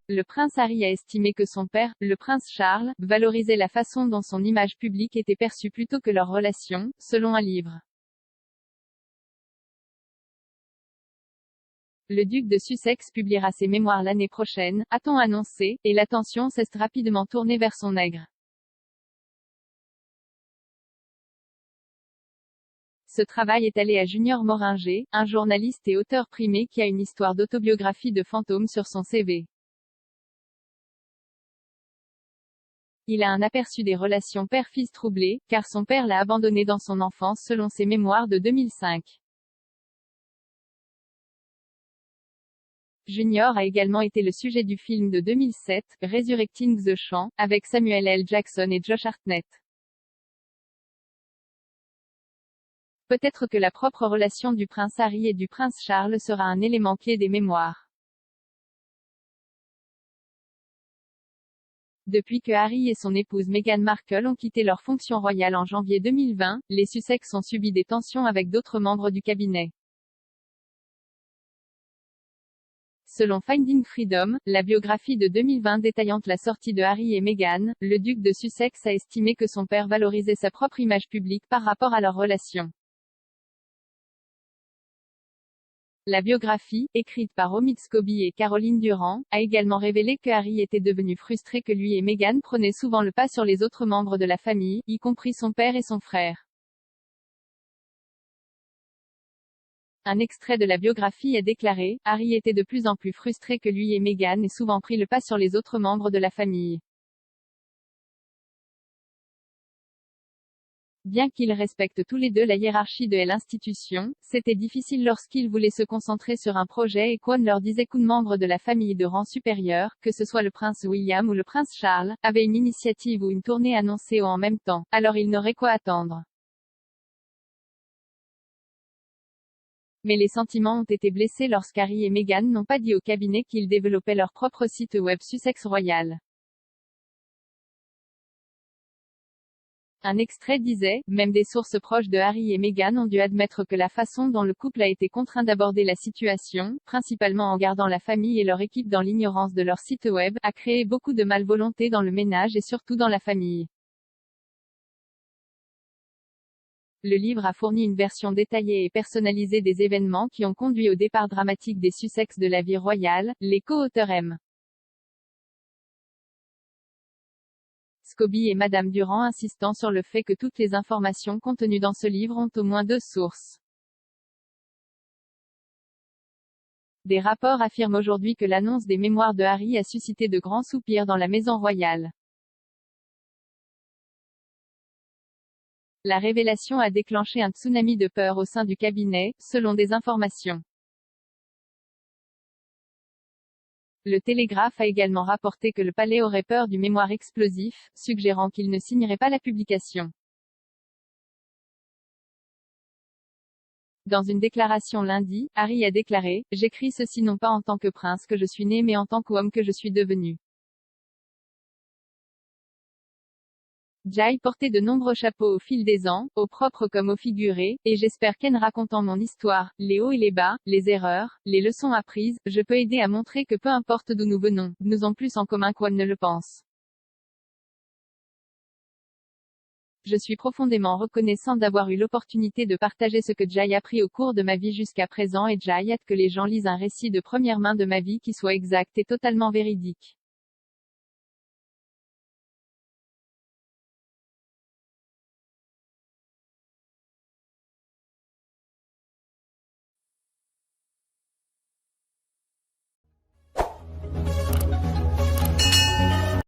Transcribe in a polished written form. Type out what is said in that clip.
le prince Harry a estimé que son père, le prince Charles, valorisait la façon dont son image publique était perçue plutôt que leur relation, selon un livre. Le duc de Sussex publiera ses mémoires l'année prochaine, a-t-on annoncé, et l'attention s'est rapidement tournée vers son nègre. Ce travail est allé à Junior Moringer, un journaliste et auteur primé qui a une histoire d'autobiographie de fantôme sur son CV. Il a un aperçu des relations père-fils troublées, car son père l'a abandonné dans son enfance selon ses mémoires de 2005. Junior a également été le sujet du film de 2007, Resurrecting the Champ, avec Samuel L. Jackson et Josh Hartnett. Peut-être que la propre relation du prince Harry et du prince Charles sera un élément clé des mémoires. Depuis que Harry et son épouse Meghan Markle ont quitté leur fonction royale en janvier 2020, les Sussex ont subi des tensions avec d'autres membres du cabinet. Selon Finding Freedom, la biographie de 2020 détaillant la sortie de Harry et Meghan, le duc de Sussex a estimé que son père valorisait sa propre image publique par rapport à leur relation. La biographie, écrite par Omid Scobie et Caroline Durand, a également révélé que Harry était devenu frustré que lui et Meghan prenaient souvent le pas sur les autres membres de la famille, y compris son père et son frère. Un extrait de la biographie a déclaré, Harry était de plus en plus frustré que lui et Meghan aient souvent pris le pas sur les autres membres de la famille. Bien qu'ils respectent tous les deux la hiérarchie de l'institution, c'était difficile lorsqu'ils voulaient se concentrer sur un projet et qu'on leur disait qu'un membre de la famille de rang supérieur, que ce soit le prince William ou le prince Charles, avait une initiative ou une tournée annoncée en même temps, alors ils n'auraient quoi attendre. Mais les sentiments ont été blessés lorsqu'Harry et Meghan n'ont pas dit au cabinet qu'ils développaient leur propre site web Sussex Royal. Un extrait disait, même des sources proches de Harry et Meghan ont dû admettre que la façon dont le couple a été contraint d'aborder la situation, principalement en gardant la famille et leur équipe dans l'ignorance de leur site web, a créé beaucoup de malvolonté dans le ménage et surtout dans la famille. Le livre a fourni une version détaillée et personnalisée des événements qui ont conduit au départ dramatique des Sussex de la vie royale, les co-auteurs M. Scobie et Madame Durand insistant sur le fait que toutes les informations contenues dans ce livre ont au moins 2 sources. Des rapports affirment aujourd'hui que l'annonce des mémoires de Harry a suscité de grands soupirs dans la maison royale. La révélation a déclenché un tsunami de peur au sein du cabinet, selon des informations. Le Télégraphe a également rapporté que le palais aurait peur du mémoire explosif, suggérant qu'il ne signerait pas la publication. Dans une déclaration lundi, Harry a déclaré « J'écris ceci non pas en tant que prince que je suis né mais en tant qu'homme que je suis devenu. » J'ai porté de nombreux chapeaux au fil des ans, au propre comme au figuré, et j'espère qu'en racontant mon histoire, les hauts et les bas, les erreurs, les leçons apprises, je peux aider à montrer que peu importe d'où nous venons, nous avons plus en commun qu'on ne le pense. Je suis profondément reconnaissant d'avoir eu l'opportunité de partager ce que j'ai appris au cours de ma vie jusqu'à présent et j'ai hâte que les gens lisent un récit de première main de ma vie qui soit exact et totalement véridique.